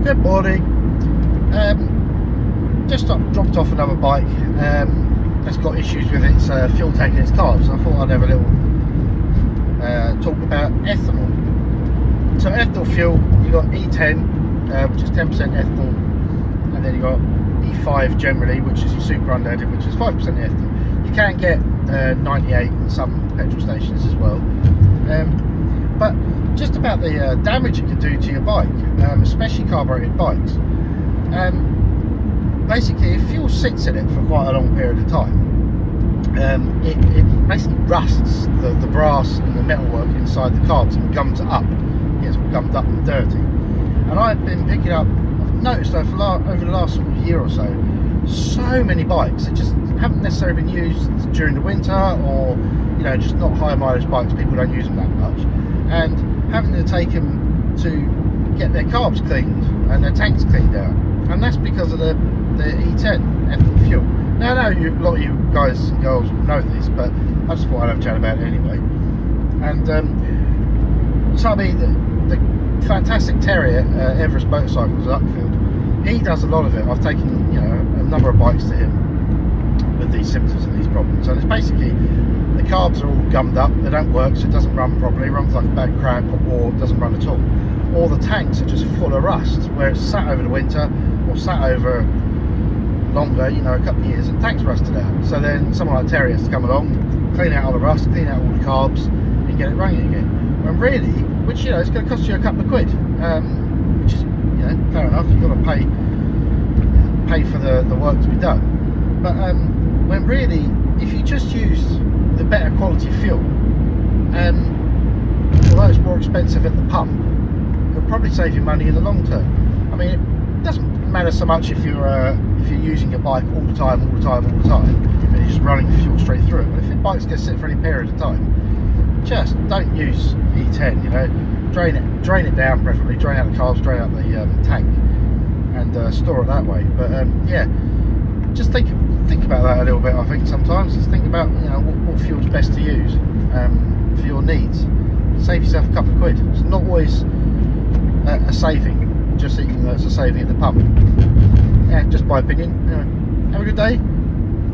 Good morning. Just dropped off another bike that's got issues with its fuel tank and its carbs. I thought I'd have a little talk about ethanol. So ethanol fuel, you got E10, which is 10% ethanol, and then you got E5 generally, which is your super unleaded, which is 5% ethanol. You can get 98 in some petrol stations as well. But just about the damage it can do to your bike, especially carbureted bikes. Basically, if fuel sits in it for quite a long period of time, it basically rusts the brass and the metalwork inside the carbs and gums it up. It gets gummed up and dirty. And I've been picking up, I've noticed over the last sort of year or so many bikes that just haven't necessarily been used during the winter, or just not high mileage bikes. People don't use them that much, and having to take them to get their carbs cleaned and their tanks cleaned out, and that's because of the E10 ethanol fuel. Now I know a lot of you guys and girls will know this, but I just thought I'd have a chat about it anyway. And so I mean, the fantastic Terrier Everest Motorcycles at Uckfield, he does a lot of it. I've taken a number of bikes to him with these symptoms and these problems, and it's basically the carbs are all gummed up, they don't work, so it doesn't run properly, it runs like a bad crap, or doesn't run at all. Or the tanks are just full of rust, where it's sat over the winter or sat over longer, a couple of years, and tanks rusted out. So then someone like Terry has to come along, clean out all the rust, clean out all the carbs, and get it running again. When really, which it's going to cost you a couple of quid, which is fair enough. You've got to pay for the work to be done. But when really, if you just use the better quality fuel, although it's more expensive at the pump, it'll probably save you money in the long term. I mean, it doesn't matter so much if you're using your bike all the time, and you're just running the fuel straight through it. But if your bike's going to sit for any period of time, just don't use E10. Drain it down, preferably drain out the carbs, drain out the tank, and store it that way. But yeah, just think about that a little bit. I think sometimes just think about what fuel's best to use for your needs. Save yourself a couple of quid. It's not always a saving, just thinking that it's a saving at the pump. Yeah, just my opinion. Anyway, have a good day.